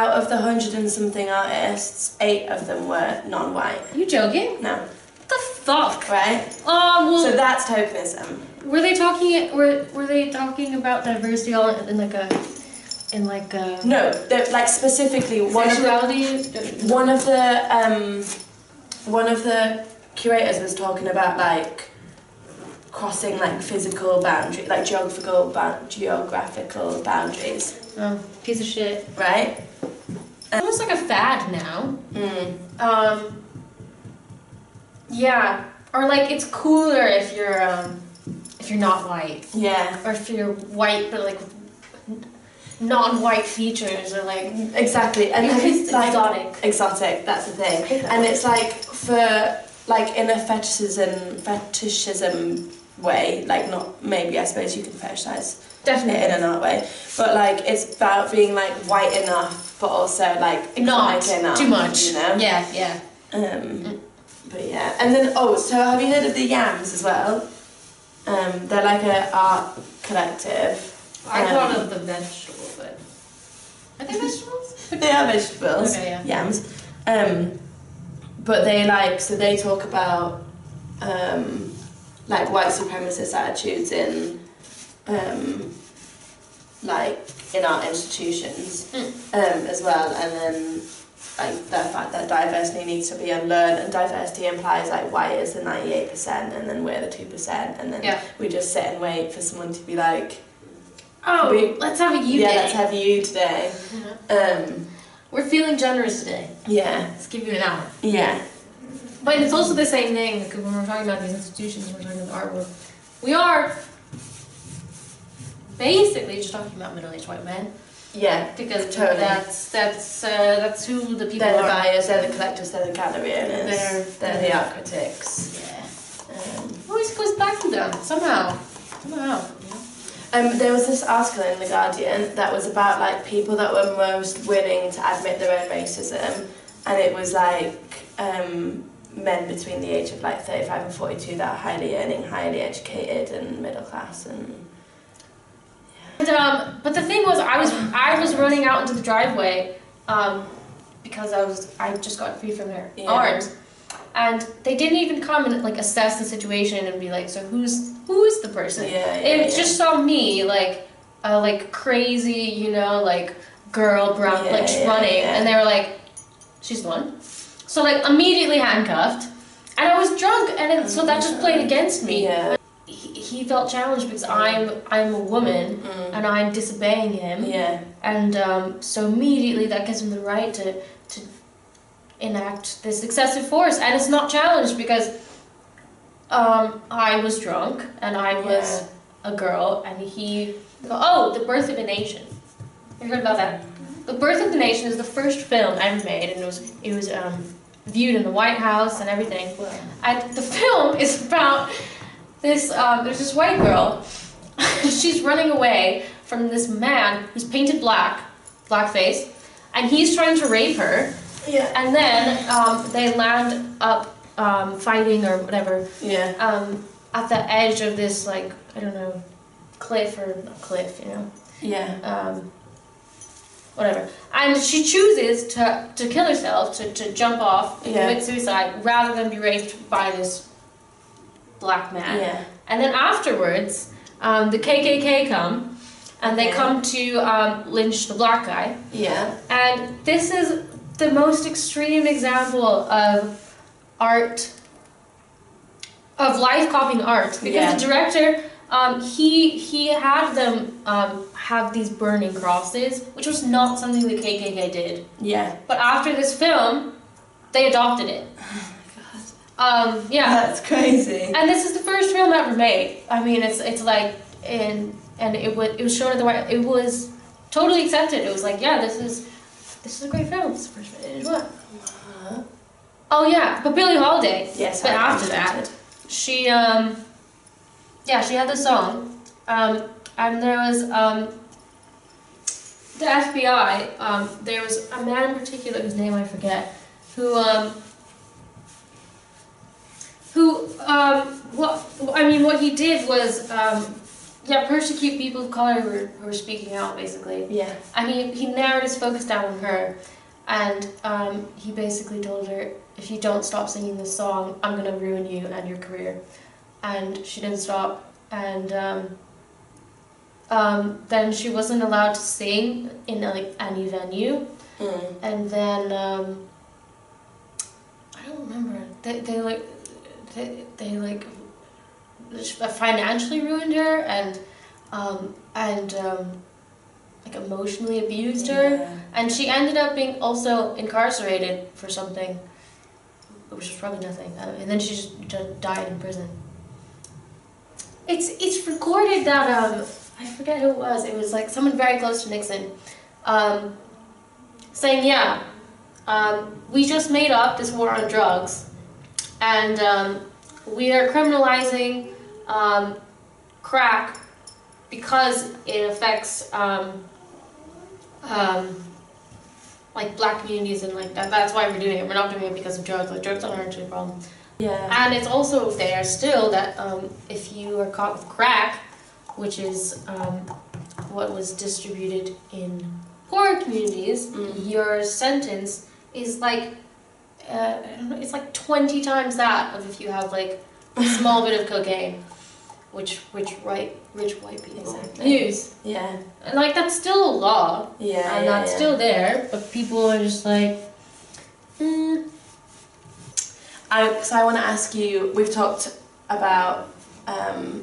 Out of the 100 and something artists, 8 of them were non-white. Are you joking? No. What the fuck? Right? Well, so that's tokenism. Were they talking about diversity all in like a No, like specifically one of the curators was talking about like crossing like physical boundaries, like geographical boundaries. Oh, piece of shit. Right? Almost like a fad now. Mm. Yeah. Or like it's cooler if you're not white. Yeah. Or if you're white but like non-white features, or like exactly. And it's like exotic. Exotic, that's the thing. And it's like for like in a fetishism way, like not maybe I suppose you can fetishize definitely it in an art way, but like it's about being like white enough but also like not enough, too much, you know? yeah. But yeah, and then so have you heard of the Yams as well? They're like an art collective. I thought of the vegetable, but are they vegetables? They are vegetables. Okay, yeah. Yams. But they they talk about like white supremacist attitudes in like in our institutions as well, and then like the fact that diversity needs to be unlearned, and diversity implies like white is the 98% and then we're the 2%, and then we just sit and wait for someone to be like, oh, let's have a you day. Yeah, let's have you today. We're feeling generous today. Yeah. Let's give you an hour. Yeah. But it's also the same thing, because when we're talking about these institutions, we're talking about artwork. We are basically just talking about middle-aged white men. Yeah, because totally. That's who the people they're are. The buyers, they're the collectors, they're the gallery owners, they're the art critics. Yeah. Always goes back to them somehow. There was this article in The Guardian that was about like people that were most willing to admit their own racism, and it was like men between the age of like 35 and 42 that are highly earning, highly educated and middle class and but the thing was, I was running out into the driveway because I just got free from their arms, and they didn't even come and like assess the situation and be like, so who's the person? Just saw me like crazy, you know, like girl brown running, and they were like, she's the one. So like immediately handcuffed, and I was drunk, and so that just played against me. Yeah. He felt challenged because I'm a woman and I'm disobeying him. Yeah. And so immediately that gives him the right to enact this excessive force, and it's not challenged because I was drunk and I was a girl, and The Birth of a Nation. You heard about that? The Birth of the Nation is the first film ever made, and it was viewed in the White House and everything. Wow. And the film is about this there's this white girl. She's running away from this man who's painted blackface, and he's trying to rape her. Yeah. And then they land up fighting or whatever. Yeah. At the edge of this, like, I don't know, cliff or not cliff, you know. Yeah. Whatever. And she chooses to kill herself, to jump off and commit suicide rather than be raped by this black man. Yeah. And then afterwards, the KKK come, and they come to lynch the black guy. Yeah. And this is the most extreme example of art, of life copying art, because the director, he had them have these burning crosses, which was not something the KKK did. Yeah. But after this film, they adopted it. That's crazy. And this is the first film ever made. I mean, it's like, and it was shown at the White. It was totally accepted. It was like, yeah, this is a great film. It's the first film. It what? Oh yeah, but Billie Holiday. Yes. But after that, she had the song, and there was the FBI. There was a man in particular whose name I forget, who what he did was persecute people of color who are speaking out, basically. Yeah. And he narrowed his focus down on her, and he basically told her, if you don't stop singing this song, I'm gonna ruin you and your career. And she didn't stop, and then she wasn't allowed to sing in like any venue. And then I don't remember. They financially ruined her and like emotionally abused her, and she ended up being also incarcerated for something, which was probably nothing. And then she just died in prison. It's recorded that I forget who it was. It was like someone very close to Nixon, saying, we just made up this war on drugs, and we are criminalizing crack because it affects like black communities, and like that's why we're doing it. We're not doing it because of drugs. Like, drugs aren't actually a problem. Yeah. And it's also there still that if you are caught with crack, which is what was distributed in poor communities, your sentence is like I don't know, it's like 20 times that of if you have like a small bit of cocaine, which rich white people use. Yeah. And like that's still a law. Yeah. And that's still there, but people are just like. So I want to ask you. We've talked about kind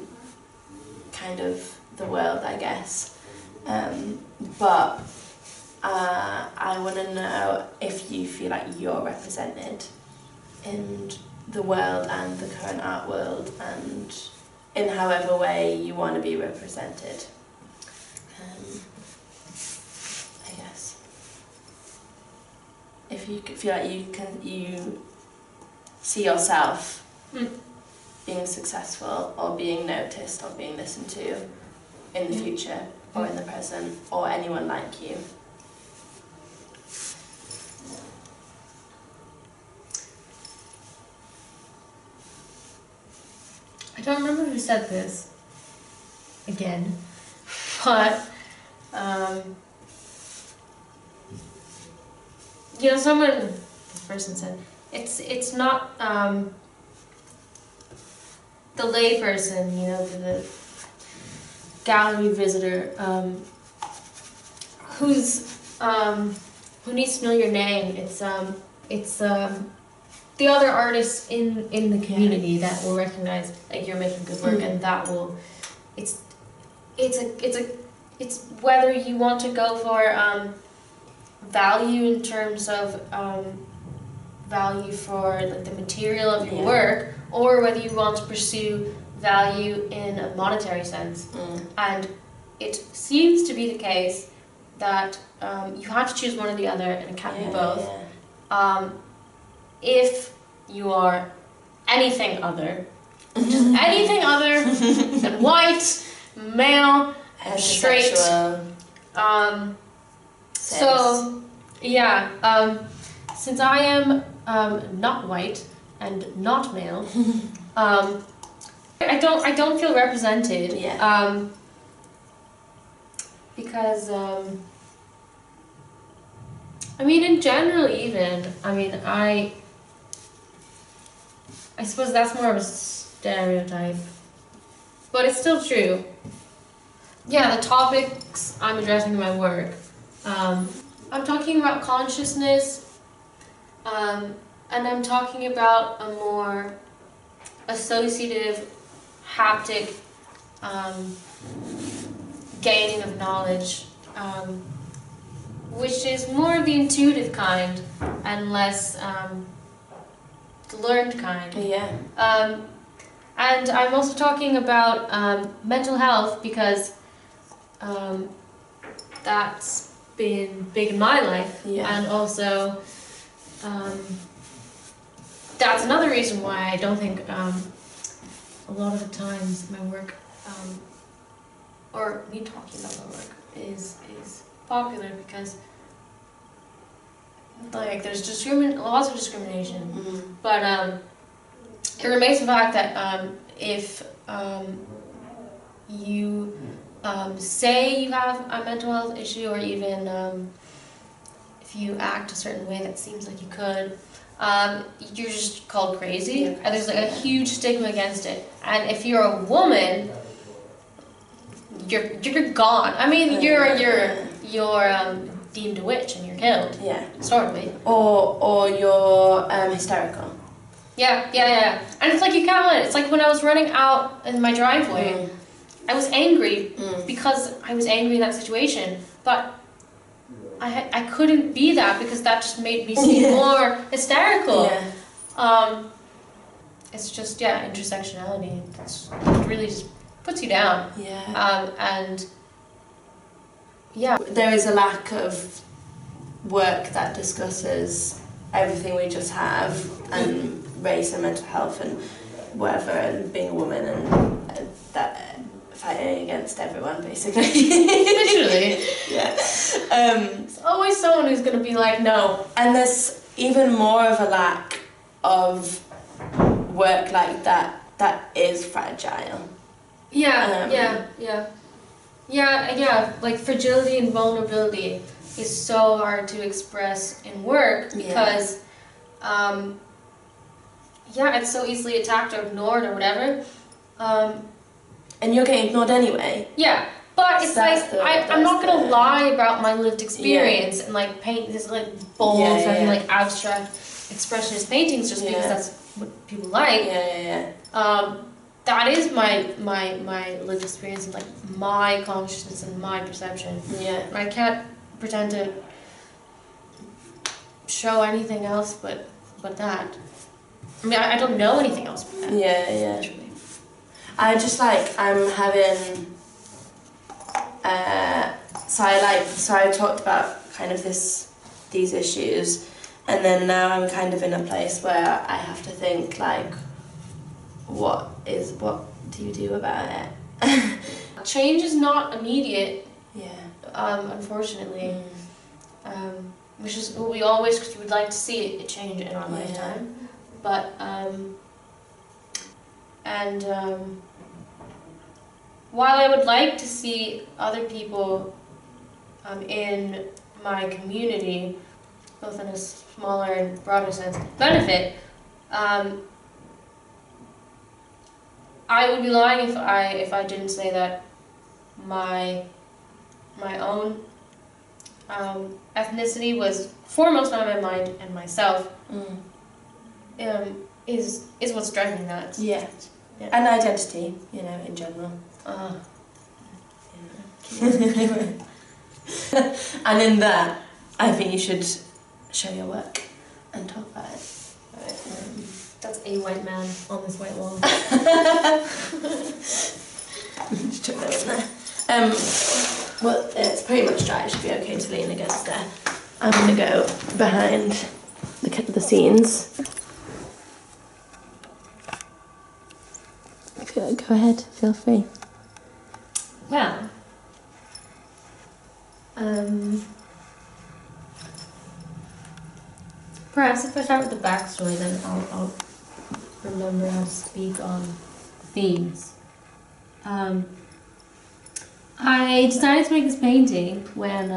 of the world, I guess, but I want to know if you feel like you're represented in the world and the current art world, and in however way you want to be represented. I guess if you feel like you see yourself being successful or being noticed or being listened to in the future or in the present, or anyone like you. I don't remember who said this again, but this person said it's not the lay person, the gallery visitor who needs to know your name. It's the other artists in the community that will recognize like you're making good work, and that will it's whether you want to go for value in terms of value for like the material of your work, or whether you want to pursue value in a monetary sense. And it seems to be the case that you have to choose one or the other, and it can't be both. If you are anything other, just anything other than white, male, and straight. Since I am not white and not male, I don't feel represented. Because in general, even I suppose that's more of a stereotype, but it's still true. Yeah, the topics I'm addressing in my work, I'm talking about consciousness, and I'm talking about a more associative, haptic gaining of knowledge, which is more of the intuitive kind and less the learned kind. And I'm also talking about mental health, because that's been big in my life, and also that's another reason why I don't think a lot of the times my work, or me talking about my work, is popular, because like there's lots of discrimination, but it remains the fact that if you say you have a mental health issue, or even if you act a certain way that seems like you could, you're just called crazy, and there's like a huge stigma against it. And if you're a woman, you're gone. I mean, you're deemed a witch and you're killed. Yeah. Sort of me. Or you're hysterical. Yeah. And it's like you can't let it. It's like when I was running out in my driveway, I was angry because I was angry in that situation, but I couldn't be that because that just made me seem more hysterical. Yeah. It's just intersectionality. It really just puts you down. Yeah. And yeah, there is a lack of work that discusses everything we just have, and race and mental health and whatever, and being a woman, and that fighting against everyone basically. literally. Yeah. There's always someone who's going to be like, no. And there's even more of a lack of work like that is fragile. Yeah, like fragility and vulnerability is so hard to express in work because it's so easily attacked or ignored or whatever. And you're getting ignored anyway. Yeah, but it's I'm not gonna lie about my lived experience and like paint this like bold and like abstract expressionist paintings just because that's what people like. That is my lived experience and like my consciousness and my perception. Yeah. I can't pretend to show anything else but that. I mean, I don't know anything else but that. Yeah. Literally. I'm having, so I talked about kind of these issues, and then now I'm kind of in a place where I have to think like, what do you do about it? Change is not immediate. Yeah. Unfortunately. Which is what we always would like to see it change in our lifetime. But while I would like to see other people in my community, both in a smaller and broader sense, benefit, I would be lying if I didn't say that my own ethnicity was foremost on my mind, and myself is what's driving that. Yeah. And identity, in general. And in that, I think you should show your work and talk about it. That's a white man on this white wall. Just chuck that in there. Well, it's pretty much dry. It should be okay to lean against there. I'm going to go behind the scenes. Go ahead, feel free. Well, perhaps if I start with the backstory, then I'll remember how to speak on themes. I decided to make this painting when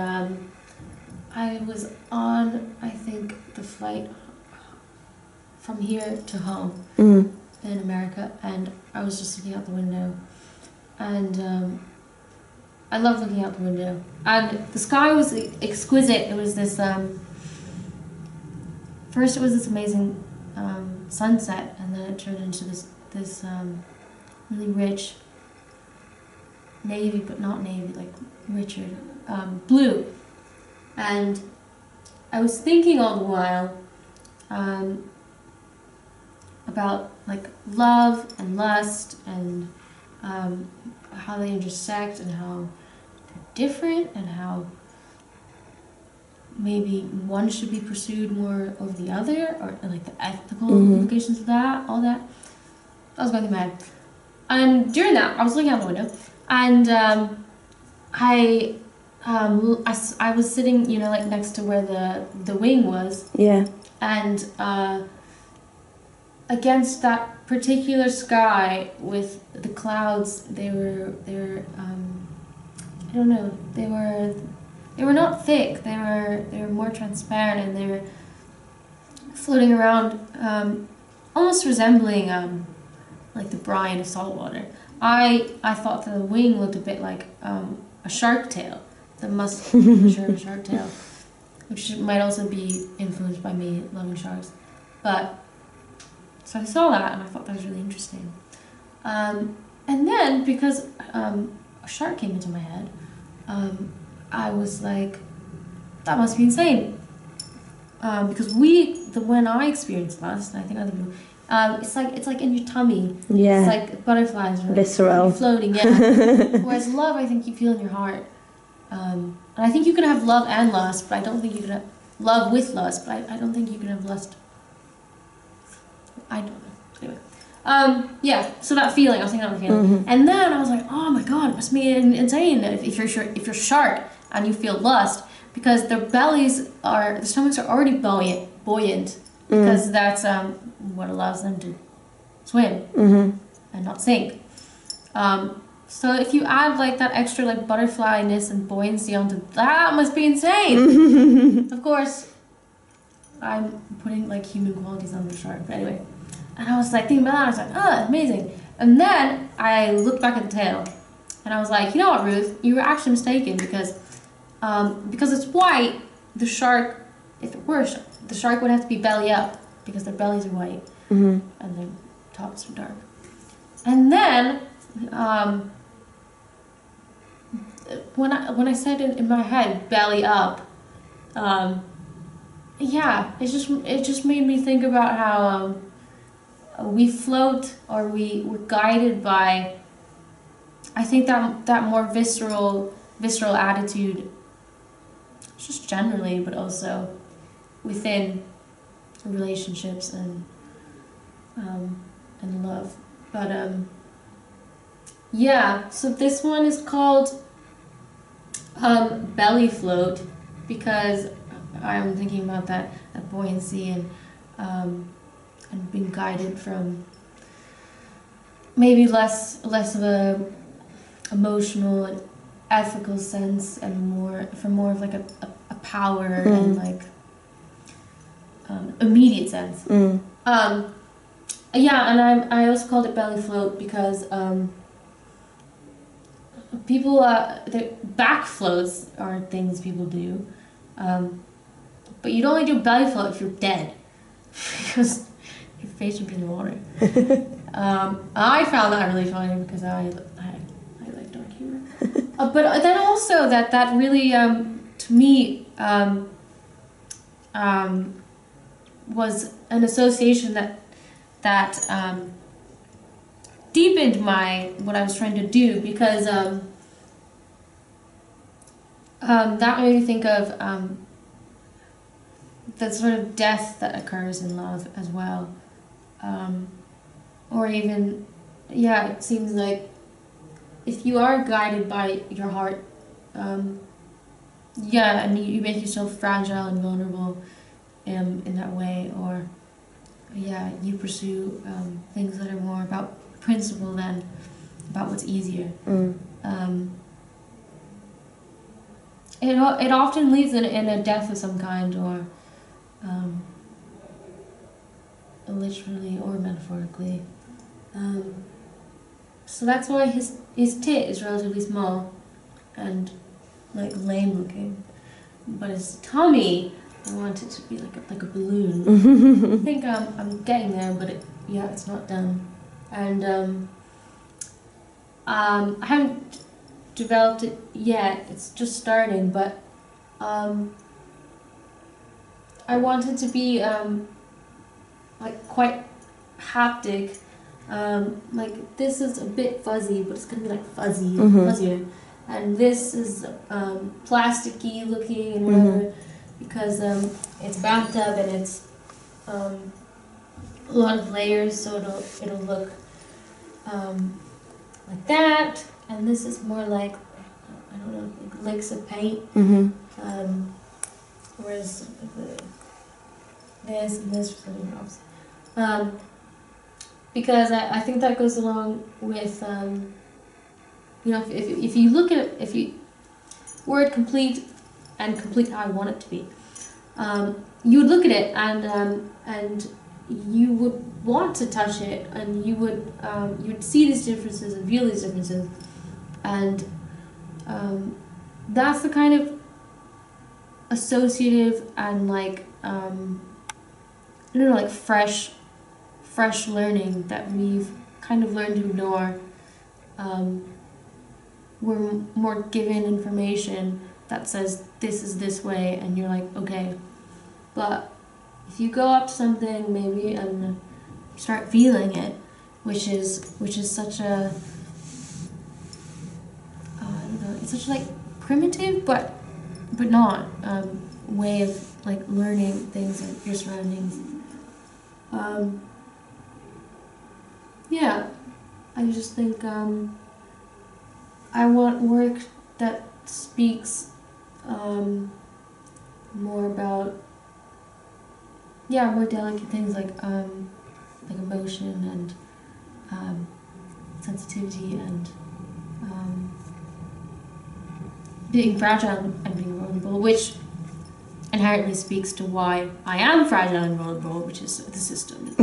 I was on, I think, the flight from here to home in America, and I was just looking out the window, and I love looking out the window, and the sky was exquisite. It was this first it was this amazing sunset, and then it turned into this really rich navy, but not navy, like richer blue. And I was thinking all the while about like love and lust and how they intersect and how they're different, and how maybe one should be pursued more over the other, or like the ethical implications of that, all that. I was going through my head. And during that, I was looking out the window, and I was sitting, like next to where the wing was. Yeah. And against that particular sky with the clouds, they were I don't know, they were not thick. They were more transparent, and they were floating around, almost resembling like the brine of salt water. I thought that the wing looked a bit like a shark tail. The musculature of a shark tail, which might also be influenced by me loving sharks. But so I saw that and I thought that was really interesting. And then because a shark came into my head, I was like, that must be insane. Because when I experienced lust, and I think other people, it's like in your tummy. Yeah. It's like butterflies. Or Visceral. Floating, yeah. Whereas love, I think you feel in your heart. And I think you can have love and lust, but I don't think you can have love with lust, but I don't think you can have lust. I don't know. Anyway. Yeah, so that feeling, I was thinking about the feeling. Mm-hmm. And then I was like, oh my god, it must be insane if you're a shark and you feel lust, because their stomachs are already buoyant, because that's what allows them to swim and not sink. So if you add like that extra like butterflyness and buoyancy onto that, must be insane. Of course, I'm putting like human qualities on the shark, but anyway. And I was like thinking about that, I was like, oh, amazing. And then I looked back at the tail, and I was like, you know what, Ruth, you were actually mistaken, because it's white, the shark, if it were the shark would have to be belly up, because their bellies are white, and their tops are dark. And then, when I said in my head, belly up, yeah, it just made me think about how, we float, or we're guided by, I think that more visceral attitude, just generally, but also within relationships and love. But yeah, so this one is called belly float, because I'm thinking about that buoyancy and being guided from maybe less of a emotional and ethical sense, and more of like a power and like immediate sense. Yeah, and I also called it belly float because people the back floats are things people do, but you'd only do belly float if you're dead, because your face would be in the water. I found that really funny because I like dark humor. But then also that really to me was an association that deepened what I was trying to do, because that made me think of the sort of death that occurs in love as well. Or even, yeah, it seems like if you are guided by your heart, yeah, and you make yourself fragile and vulnerable in that way, or yeah, you pursue things that are more about principle than about what's easier. It often leads in a death of some kind, or literally or metaphorically. So that's why his tit is relatively small and like lame looking, but his tummy, I want it to be like a balloon. I think I'm getting there, but it's not done. And I haven't developed it yet. It's just starting, but I want it to be like quite haptic. Like this is a bit fuzzy, but it's gonna be like fuzzier. And this is plasticky looking and whatever, because it's bathtub and it's a lot of layers, so it'll look like that. And this is more like, I don't know, like licks of paint. Whereas this and this are something else. because I think that goes along with, you know, if you look at it, word complete and complete how I want it to be, you would look at it and you would want to touch it, and you would see these differences and feel these differences, and that's the kind of associative and like I don't know, like fresh learning that we've kind of learned to ignore. We're more given information that says this is this way, and you're like, okay. But if you go up to something maybe and start feeling it, which is such a I don't know, it's such like primitive but not way of like learning things and your surroundings. Yeah, I just think I want work that speaks more about more delicate things like emotion and sensitivity and being fragile and being vulnerable, which inherently speaks to why I am fragile and vulnerable, which is the system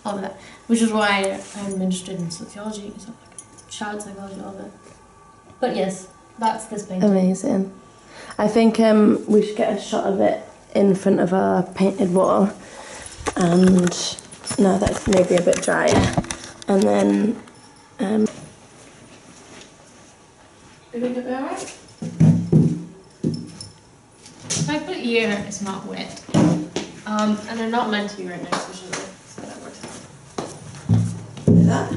of that, which is why I'm interested in sociology and stuff like child psychology, all that. But yes, that's this painting. Amazing. I think we should get a shot of it in front of our painted wall, and now that's maybe a bit drier, and then do you think it'll be alright? If I put it here, it's not wet. And they're not meant to be right next to each other, so that works out. Like that?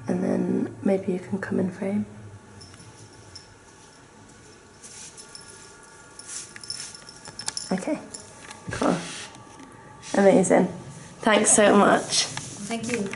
And then maybe you can come in frame. Okay, cool. Amazing. Thanks so much. Thank you.